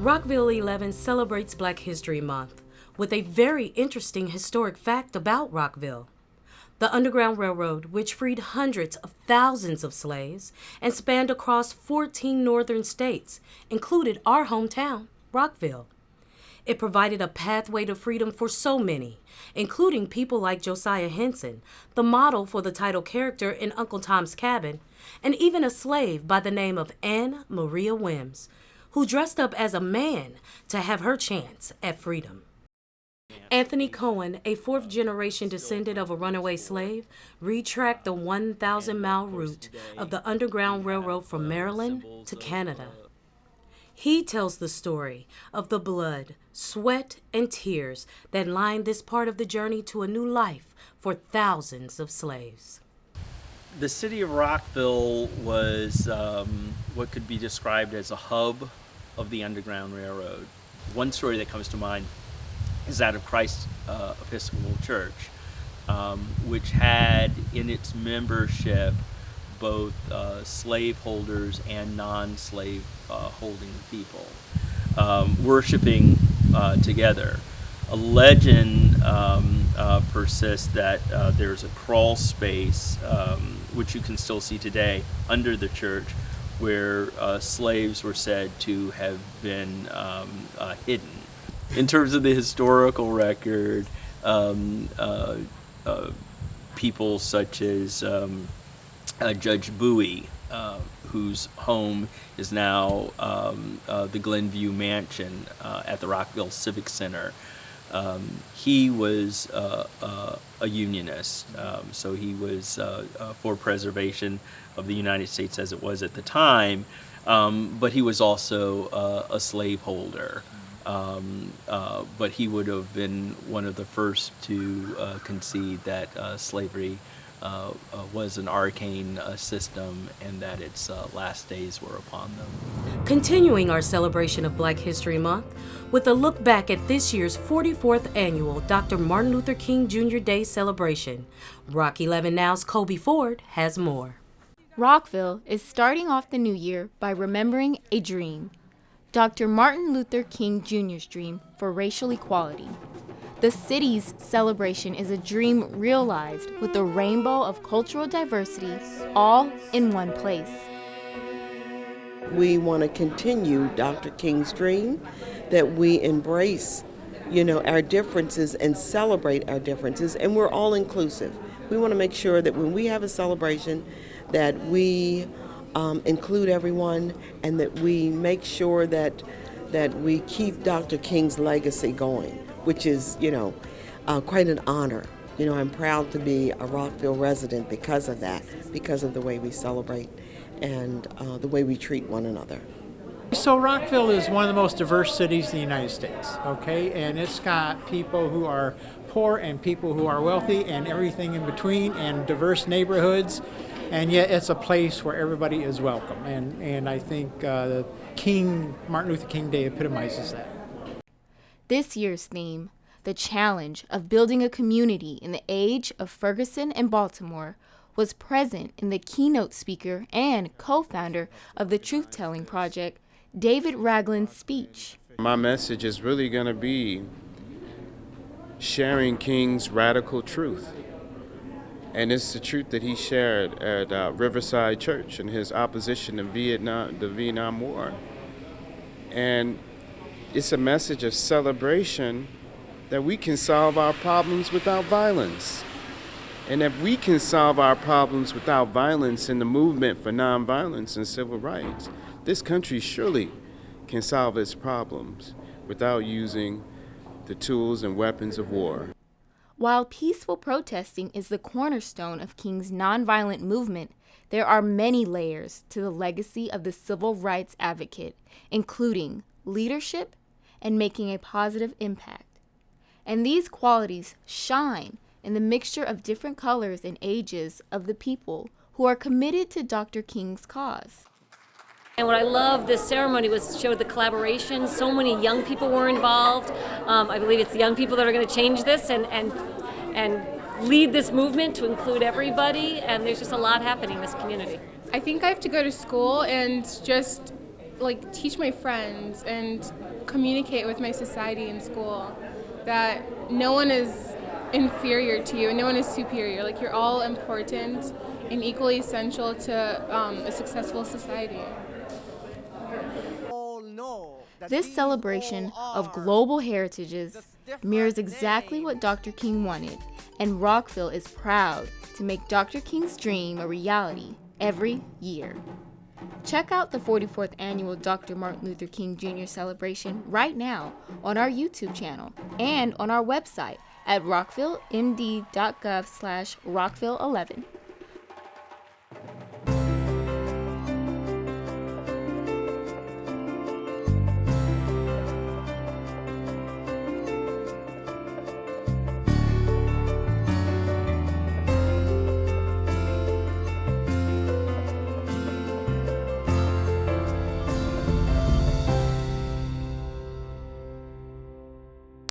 Rockville 11 celebrates Black History Month with a very interesting historic fact about Rockville. The Underground Railroad, which freed hundreds of thousands of slaves and spanned across 14 northern states, included our hometown, Rockville. It provided a pathway to freedom for so many, including people like Josiah Henson, the model for the title character in Uncle Tom's Cabin, and even a slave by the name of Anne Maria Wims, who dressed up as a man to have her chance at freedom. Anthony Cohen, a fourth-generation descendant of a runaway slave, retracked the 1,000-mile route of the Underground Railroad from Maryland to Canada. He tells the story of the blood, sweat, and tears that lined this part of the journey to a new life for thousands of slaves. The city of Rockville was what could be described as a hub of the Underground Railroad. One story that comes to mind is that of Christ Episcopal Church, which had in its membership both slaveholders and non-slave holding people worshiping together. A legend persists that there's a crawl space, which you can still see today, under the church, where slaves were said to have been hidden. In terms of the historical record, people such as Judge Bowie, whose home is now the Glenview Mansion at the Rockville Civic Center. He was a unionist, so he was for preservation of the United States as it was at the time, but he was also a slaveholder. But he would have been one of the first to concede that slavery was an arcane system and that its last days were upon them. Continuing our celebration of Black History Month with a look back at this year's 44th annual Dr. Martin Luther King Jr. Day celebration, Rock 11 Now's Kobe Ford has more. Rockville is starting off the new year by remembering a dream, Dr. Martin Luther King Jr.'s dream for racial equality. The city's celebration is a dream realized with a rainbow of cultural diversity all in one place. We want to continue Dr. King's dream, that we embrace, our differences and celebrate our differences, and we're all inclusive. We want to make sure that when we have a celebration that we include everyone and that we make sure that we keep Dr. King's legacy going, which is, quite an honor. I'm proud to be a Rockville resident because of that, because of the way we celebrate and the way we treat one another. So Rockville is one of the most diverse cities in the United States, okay? And it's got people who are poor and people who are wealthy and everything in between and diverse neighborhoods. And yet it's a place where everybody is welcome. And I think Martin Luther King Day epitomizes that. This year's theme, the challenge of building a community in the age of Ferguson and Baltimore, was present in the keynote speaker and co-founder of the Truth Telling Project, David Ragland's speech. My message is really going to be sharing King's radical truth. And it's the truth that he shared at Riverside Church in his opposition to the Vietnam War. And it's a message of celebration that we can solve our problems without violence. And if we can solve our problems without violence in the movement for nonviolence and civil rights, this country surely can solve its problems without using the tools and weapons of war. While peaceful protesting is the cornerstone of King's nonviolent movement, there are many layers to the legacy of the civil rights advocate, including leadership and making a positive impact. And these qualities shine in the mixture of different colors and ages of the people who are committed to Dr. King's cause. And what I love this ceremony was showed the collaboration. So many young people were involved. I believe it's the young people that are going to change this and lead this movement to include everybody. And there's just a lot happening in this community. I think I have to go to school and just like teach my friends and communicate with my society in school that no one is inferior to you and no one is superior. Like, you're all important and equally essential to a successful society. This celebration of global heritages mirrors exactly what Dr. King wanted, and Rockville is proud to make Dr. King's dream a reality every year. Check out the 44th annual Dr. Martin Luther King Jr. celebration right now on our YouTube channel and on our website at rockvillemd.gov/Rockville11.